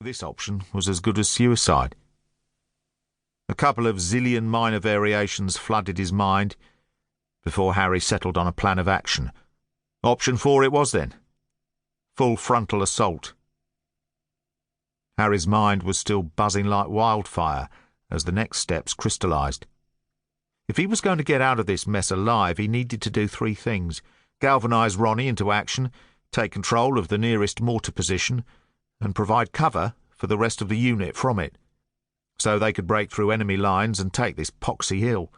This option was as good as suicide. A couple of zillion minor variations flooded his mind before Harry settled on a plan of action. Option 4 it was then. Full frontal assault. Harry's mind was still buzzing like wildfire as the next steps crystallised. If he was going to get out of this mess alive, he needed to do 3 things: galvanise Ronnie into action, take control of the nearest mortar position, and provide cover for the rest of the unit from it, so they could break through enemy lines and take this poxy hill.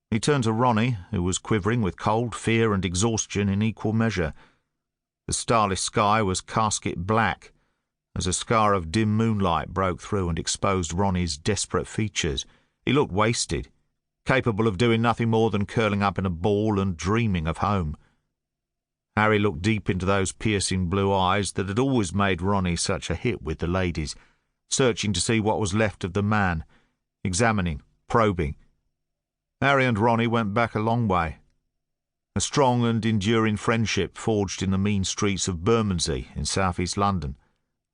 He turned to Ronnie, who was quivering with cold, fear and exhaustion in equal measure. The starless sky was casket black, as a scar of dim moonlight broke through and exposed Ronnie's desperate features. He looked wasted, capable of doing nothing more than curling up in a ball and dreaming of home. Harry looked deep into those piercing blue eyes that had always made Ronnie such a hit with the ladies, searching to see what was left of the man, examining, probing. Harry and Ronnie went back a long way. A strong and enduring friendship forged in the mean streets of Bermondsey in south-east London,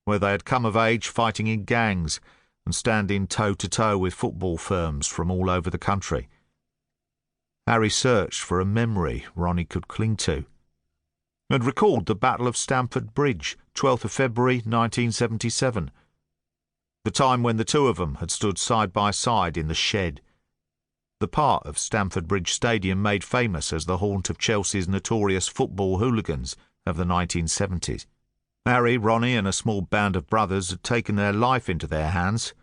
where they had come of age fighting in gangs and standing toe-to-toe with football firms from all over the country. Harry searched for a memory Ronnie could cling to, and recalled the Battle of Stamford Bridge, 12th of February 1977, the time when the two of them had stood side by side in the shed, the part of Stamford Bridge Stadium made famous as the haunt of Chelsea's notorious football hooligans of the 1970s. Harry, Ronnie and a small band of brothers had taken their life into their hands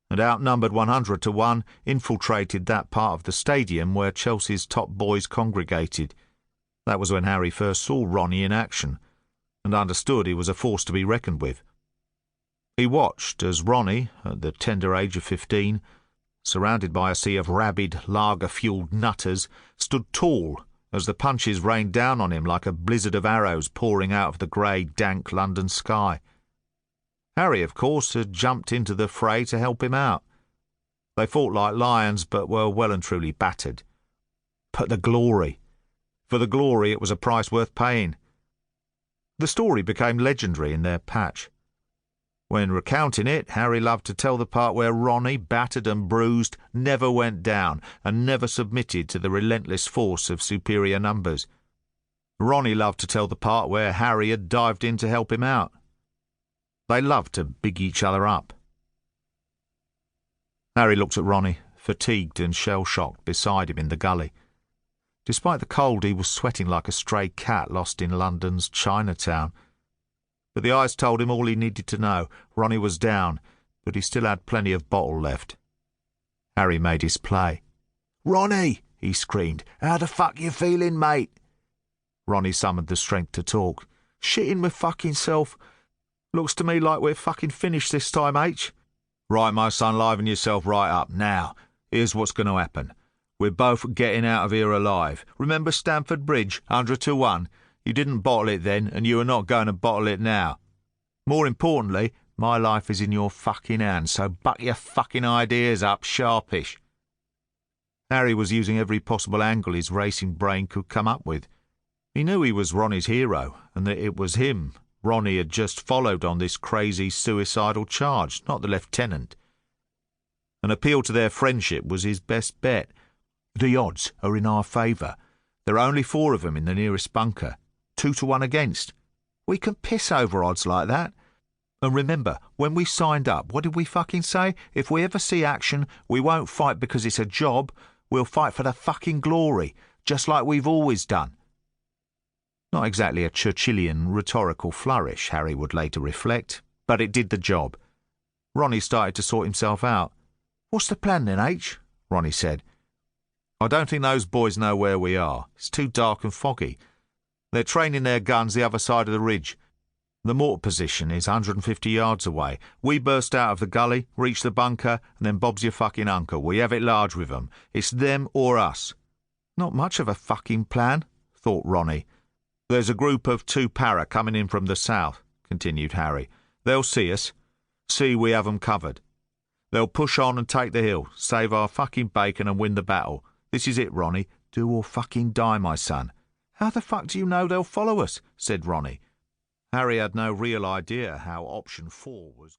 and, outnumbered 100 to 1, infiltrated that part of the stadium where Chelsea's top boys congregated. That was when Harry first saw Ronnie in action and understood he was a force to be reckoned with. He watched as Ronnie, at the tender age of 15, surrounded by a sea of rabid, lager-fueled nutters, stood tall as the punches rained down on him like a blizzard of arrows pouring out of the grey, dank London sky. Harry, of course, had jumped into the fray to help him out. They fought like lions, but were well and truly battered. But the glory! For the glory it was a price worth paying. The story became legendary in their patch. When recounting it, Harry loved to tell the part where Ronnie, battered and bruised, never went down and never submitted to the relentless force of superior numbers. Ronnie loved to tell the part where Harry had dived in to help him out. They loved to big each other up. Harry looked at Ronnie, fatigued and shell-shocked, beside him in the gully. Despite the cold, he was sweating like a stray cat lost in London's Chinatown. But the eyes told him all he needed to know. Ronnie was down, but he still had plenty of bottle left. Harry made his play. "Ronnie!" he screamed. "How the fuck you feeling, mate?" Ronnie summoned the strength to talk. "Shitting my fucking self. Looks to me like we're fucking finished this time, H." "Right, my son, liven yourself right up. Now, here's what's going to happen. We're both getting out of here alive. Remember Stamford Bridge, 100 to 1? You didn't bottle it then, and you are not going to bottle it now. More importantly, my life is in your fucking hands, so buck your fucking ideas up sharpish." Harry was using every possible angle his racing brain could come up with. He knew he was Ronnie's hero, and that it was him Ronnie had just followed on this crazy suicidal charge, not the lieutenant. An appeal to their friendship was his best bet. "The odds are in our favour. There are only 4 of them in the nearest bunker. 2 to 1 against. We can piss over odds like that. And remember, when we signed up, what did we fucking say? If we ever see action, we won't fight because it's a job. We'll fight for the fucking glory, just like we've always done." Not exactly a Churchillian rhetorical flourish, Harry would later reflect, but it did the job. Ronnie started to sort himself out. "What's the plan then, H?" Ronnie said. "I don't think those boys know where we are. It's too dark and foggy. They're training their guns the other side of the ridge. The mortar position is 150 yards away. We burst out of the gully, reach the bunker, and then Bob's your fucking uncle. We have it large with them. It's them or us." "Not much of a fucking plan," thought Ronnie. "There's a group of 2 para coming in from the south," continued Harry. "They'll see us. See we have 'em covered. They'll push on and take the hill, save our fucking bacon and win the battle. This is it, Ronnie. Do or fucking die, my son." "How the fuck do you know they'll follow us?" said Ronnie. Harry had no real idea how option 4 was.